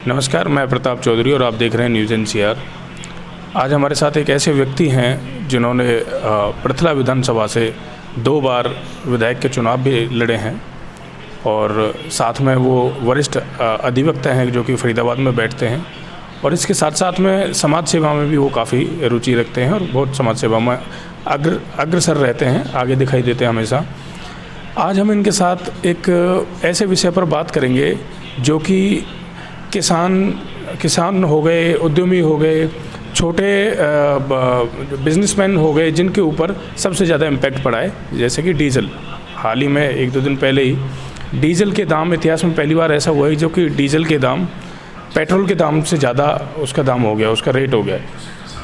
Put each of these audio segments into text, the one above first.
नमस्कार, मैं प्रताप चौधरी और आप देख रहे हैं न्यूज़ एनसीआर। आज हमारे साथ एक ऐसे व्यक्ति हैं जिन्होंने पृथला विधानसभा से 2 बार विधायक के चुनाव भी लड़े हैं और साथ में वो वरिष्ठ अधिवक्ता हैं जो कि फरीदाबाद में बैठते हैं और इसके साथ साथ में समाज सेवा में भी वो काफ़ी रुचि रखते हैं और बहुत समाज सेवा में अग्रसर रहते हैं, आगे दिखाई देते हैं हमेशा। आज हम इनके साथ एक ऐसे विषय पर बात करेंगे जो कि किसान हो गए, उद्यमी हो गए, छोटे बिजनेसमैन हो गए, जिनके ऊपर सबसे ज़्यादा इम्पैक्ट पड़ा है, जैसे कि डीजल। हाल ही में 1-2 दिन पहले ही डीजल के दाम, इतिहास में पहली बार ऐसा हुआ है जो कि डीजल के दाम पेट्रोल के दाम से ज़्यादा उसका दाम हो गया, उसका रेट हो गया।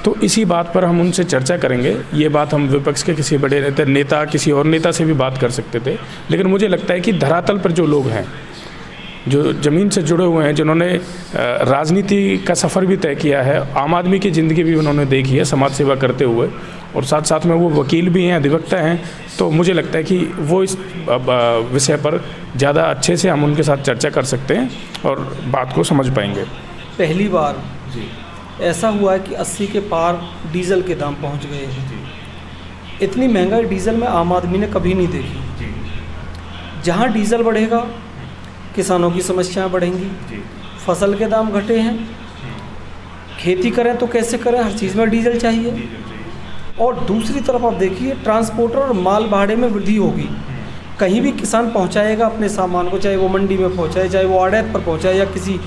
तो इसी बात पर हम उनसे चर्चा करेंगे। ये बात हम विपक्ष के किसी बड़े नेता किसी और नेता से भी बात कर सकते थे, लेकिन मुझे लगता है कि धरातल पर जो लोग हैं, जो ज़मीन से जुड़े हुए हैं, जिन्होंने राजनीति का सफ़र भी तय किया है, आम आदमी की ज़िंदगी भी उन्होंने देखी है समाज सेवा करते हुए, और साथ साथ में वो वकील भी हैं, अधिवक्ता हैं, तो मुझे लगता है कि वो इस विषय पर ज़्यादा अच्छे से हम उनके साथ चर्चा कर सकते हैं और बात को समझ पाएंगे। पहली बार ऐसा हुआ है कि 80 के पार डीजल के दाम पहुंच गए हैं। इतनी महंगाई डीजल में आम आदमी ने कभी नहीं देखी। जहां डीजल बढ़ेगा किसानों की समस्याएं बढ़ेंगी, फसल के दाम घटे हैं, खेती करें तो कैसे करें, हर चीज़ में डीजल चाहिए। और दूसरी तरफ आप देखिए, ट्रांसपोर्टर और माल भाड़े में वृद्धि होगी। कहीं भी किसान पहुंचाएगा अपने सामान को, चाहे वो मंडी में पहुंचाए, चाहे वो आड़त पर पहुंचाए या किसी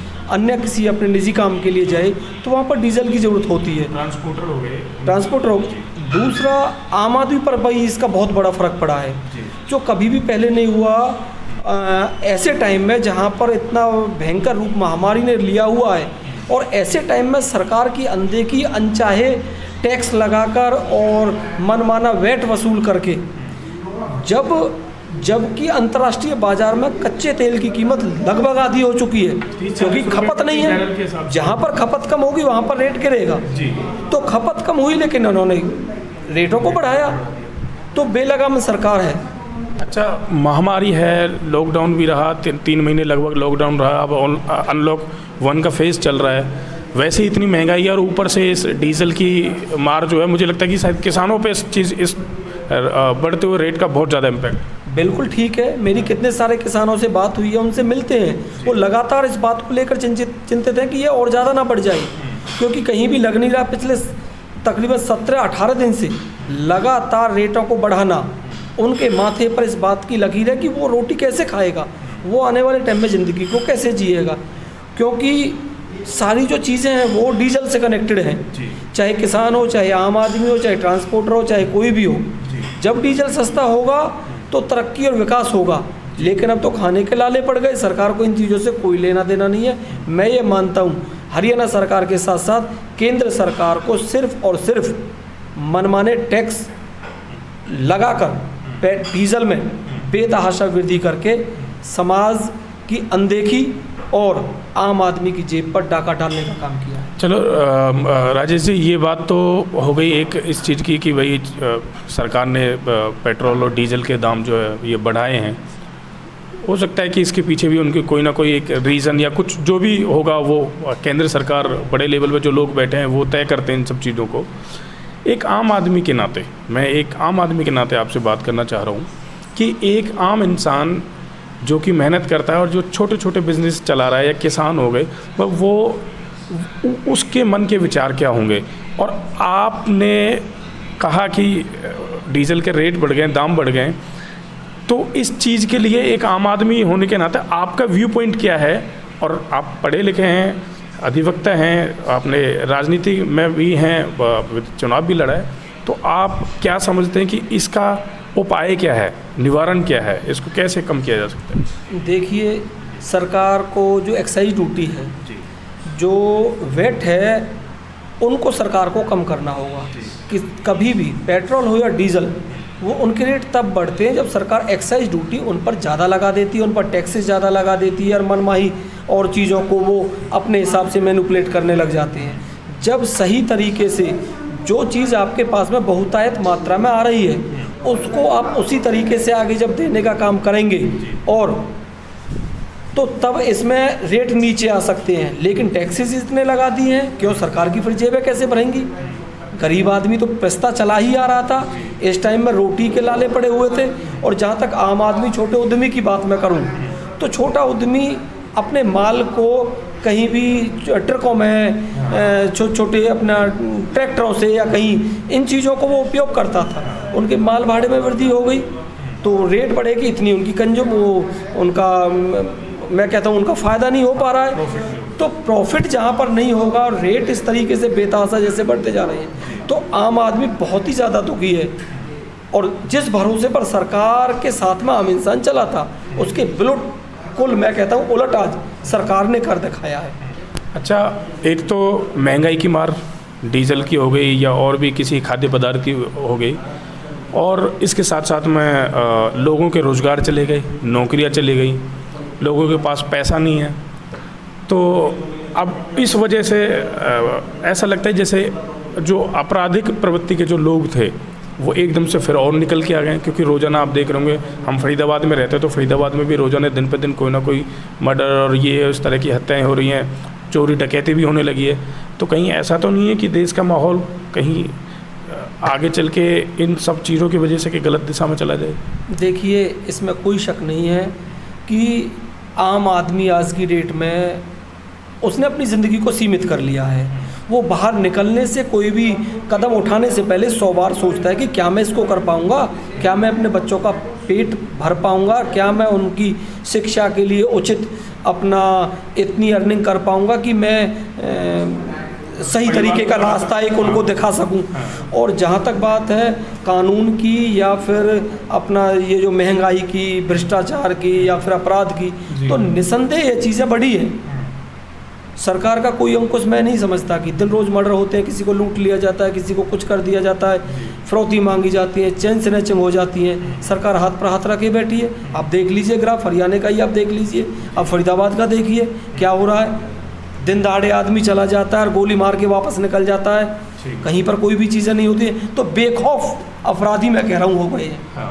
अपने निजी काम के लिए जाए, तो वहाँ पर डीजल की ज़रूरत होती है। ट्रांसपोर्टर हो गए। दूसरा, आम आदमी पर भाई इसका बहुत बड़ा फ़र्क पड़ा है, जो कभी भी पहले नहीं हुआ। ऐसे टाइम में जहाँ पर इतना भयंकर रूप महामारी ने लिया हुआ है, और ऐसे टाइम में सरकार की अनदेखी, अनचाहे टैक्स लगाकर और मनमाना वैट वसूल करके, जबकि अंतर्राष्ट्रीय बाजार में कच्चे तेल की कीमत लगभग आधी हो चुकी है, क्योंकि खपत नहीं है। जहाँ पर खपत कम होगी वहाँ पर रेट गिरेगा। तो खपत कम हुई, लेकिन उन्होंने रेटों को बढ़ाया, तो बेलगाम सरकार है। अच्छा, महामारी है, लॉकडाउन भी रहा, 3 महीने लगभग लॉकडाउन रहा, अब अनलॉक 1 का फेज़ चल रहा है। वैसे ही इतनी महंगाई है और ऊपर से इस डीजल की मार जो है, मुझे लगता है कि शायद किसानों पे इस बढ़ते हुए रेट का बहुत ज़्यादा इम्पैक्ट। बिल्कुल ठीक है। मेरी कितने सारे किसानों से बात हुई है, उनसे मिलते हैं, वो लगातार इस बात को लेकर चिंतित हैं कि ये और ज़्यादा ना बढ़ जाए, क्योंकि कहीं भी लग नहीं रहा। पिछले तकरीबन 17-18 दिन से लगातार रेटों को बढ़ाना उनके माथे पर इस बात की लकीर है कि वो रोटी कैसे खाएगा, वो आने वाले टाइम में ज़िंदगी को कैसे जिएगा, क्योंकि सारी जो चीज़ें हैं वो डीजल से कनेक्टेड हैं। चाहे किसान हो, चाहे आम आदमी हो, चाहे ट्रांसपोर्टर हो, चाहे कोई भी हो। जब डीजल सस्ता होगा तो तरक्की और विकास होगा, लेकिन अब तो खाने के लाले पड़ गए। सरकार को इन चीज़ों से कोई लेना देना नहीं है। मैं ये मानता हूँ, हरियाणा सरकार के साथ साथ केंद्र सरकार को सिर्फ और सिर्फ मनमाने टैक्स लगाकर डीजल में बेतहाशा वृद्धि करके समाज की अनदेखी और आम आदमी की जेब पर डाका डालने का काम किया। चलो राजेश जी, ये बात तो हो गई एक इस चीज़ की कि भाई सरकार ने पेट्रोल और डीजल के दाम जो है ये बढ़ाए हैं। हो सकता है कि इसके पीछे भी उनके कोई ना कोई एक रीज़न या कुछ जो भी होगा, वो केंद्र सरकार, बड़े लेवल पे जो लोग बैठे हैं वो तय करते हैं इन सब चीज़ों को। एक आम आदमी के नाते, मैं एक आम आदमी के नाते आपसे बात करना चाह रहा हूँ कि एक आम इंसान जो कि मेहनत करता है और जो छोटे छोटे बिजनेस चला रहा है, या किसान हो गए, वो उसके मन के विचार क्या होंगे। और आपने कहा कि डीजल के रेट बढ़ गए, दाम बढ़ गए, तो इस चीज़ के लिए एक आम आदमी होने के नाते आपका व्यू पॉइंट क्या है? और आप पढ़े लिखे हैं, अधिवक्ता हैं, आपने राजनीति में भी हैं, चुनाव भी लड़ा है, तो आप क्या समझते हैं कि इसका उपाय क्या है, निवारण क्या है, इसको कैसे कम किया जा सकता है? देखिए, सरकार को जो एक्साइज ड्यूटी है, जो वेट है, उनको सरकार को कम करना होगा। कि कभी भी पेट्रोल हो या डीजल, वो उनके रेट तब बढ़ते हैं जब सरकार एक्साइज ड्यूटी उन पर ज़्यादा लगा देती है, उन पर टैक्सेस ज़्यादा लगा देती है, और मनमाही और चीज़ों को वो अपने हिसाब से मैनिपुलेट करने लग जाते हैं। जब सही तरीके से जो चीज़ आपके पास में बहुतायत मात्रा में आ रही है, उसको आप उसी तरीके से आगे जब देने का काम करेंगे और तो तब इसमें रेट नीचे आ सकते हैं, लेकिन टैक्सेस इतने लगा दिए हैं, क्यों सरकार की फिर जेबें कैसे भरेंगी? गरीब आदमी तो पिस्ता चला ही आ रहा था, इस टाइम में रोटी के लाले पड़े हुए थे। और जहाँ तक आम आदमी छोटे उद्यमी की बात मैं करूँ तो छोटा उद्यमी अपने माल को कहीं भी ट्रकों में छोटे अपना ट्रैक्टरों से या कहीं इन चीज़ों को वो उपयोग करता था, उनके माल भाड़े में वृद्धि हो गई तो रेट बढ़ेगी, इतनी उनकी उनका मैं कहता हूँ उनका फ़ायदा नहीं हो पा रहा है। तो प्रॉफिट जहाँ पर नहीं होगा और रेट इस तरीके से बेतहाशा जैसे बढ़ते जा रहे हैं तो आम आदमी बहुत ही ज़्यादा दुखी है। और जिस भरोसे पर सरकार के साथ में आम इंसान चला था उसके बिल्कुल मैं कहता हूँ उलट आज सरकार ने कर दिखाया है। अच्छा, एक तो महंगाई की मार डीजल की हो गई या और भी किसी खाद्य पदार्थ की हो गई, और इसके साथ साथ में लोगों के रोज़गार चले गए, नौकरियां चली गई, लोगों के पास पैसा नहीं है। तो अब इस वजह से ऐसा लगता है जैसे जो आपराधिक प्रवृत्ति के जो लोग थे वो एकदम से फिर और निकल के आ गए, क्योंकि रोज़ाना आप देख रहे होंगे, हम फरीदाबाद में रहते हैं तो फरीदाबाद में भी रोज़ाना दिन पे दिन कोई ना कोई मर्डर और ये उस तरह की हत्याएं हो रही हैं, चोरी डकैती भी होने लगी है। तो कहीं ऐसा तो नहीं है कि देश का माहौल कहीं आगे चल के इन सब चीज़ों की वजह से कि गलत दिशा में चला जाए? देखिए, इसमें कोई शक नहीं है कि आम आदमी आज की डेट में उसने अपनी ज़िंदगी को सीमित कर लिया है। वो बाहर निकलने से, कोई भी कदम उठाने से पहले 100 बार सोचता है कि क्या मैं इसको कर पाऊँगा, क्या मैं अपने बच्चों का पेट भर पाऊँगा, क्या मैं उनकी शिक्षा के लिए उचित अपना इतनी अर्निंग कर पाऊँगा कि मैं सही तरीके का रास्ता एक उनको दिखा सकूं। और जहाँ तक बात है कानून की या फिर अपना ये जो महंगाई की, भ्रष्टाचार की या फिर अपराध की, तो निसंदेह ये चीज़ें बढ़ी हैं। सरकार का कोई अंकुश मैं नहीं समझता कि दिन रोज़ मर्डर होते हैं, किसी को लूट लिया जाता है, किसी को कुछ कर दिया जाता है, फिरौती मांगी जाती है, चेन स्नैचिंग हो जाती है, सरकार हाथ पर हाथ रखे बैठी है। आप देख लीजिए ग्राफ, हरियाणा का ही आप देख लीजिए, आप फरीदाबाद का देखिए क्या हो रहा है। दिन दहाड़े आदमी चला जाता है और गोली मार के वापस निकल जाता है, कहीं पर कोई भी चीज़ें नहीं होती है। तो बेखौफ अपराधी मैं कह रहा हूँ हो गए हैं।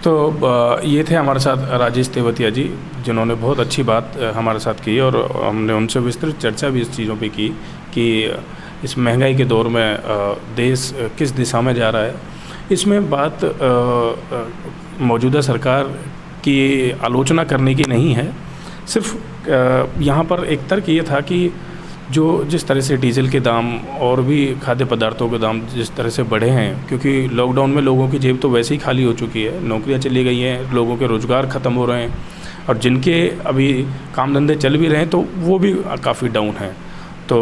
तो ये थे हमारे साथ राजेश तेवतिया जी, जिन्होंने बहुत अच्छी बात हमारे साथ की और हमने उनसे विस्तृत चर्चा भी इस चीज़ों पे की कि इस महंगाई के दौर में देश किस दिशा में जा रहा है। इसमें बात मौजूदा सरकार की आलोचना करने की नहीं है, सिर्फ यहाँ पर एक तर्क ये था कि जिस तरह से डीजल के दाम और भी खाद्य पदार्थों के दाम जिस तरह से बढ़े हैं, क्योंकि लॉकडाउन में लोगों की जेब तो वैसे ही खाली हो चुकी है, नौकरियां चली गई हैं, लोगों के रोज़गार ख़त्म हो रहे हैं और जिनके अभी काम धंधे चल भी रहे हैं तो वो भी काफ़ी डाउन हैं। तो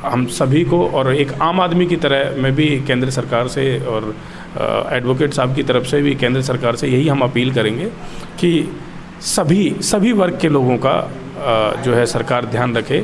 हम सभी को और एक आम आदमी की तरह मैं भी केंद्र सरकार से और एडवोकेट साहब की तरफ से भी केंद्र सरकार से यही हम अपील करेंगे कि सभी वर्ग के लोगों का जो है सरकार ध्यान रखे।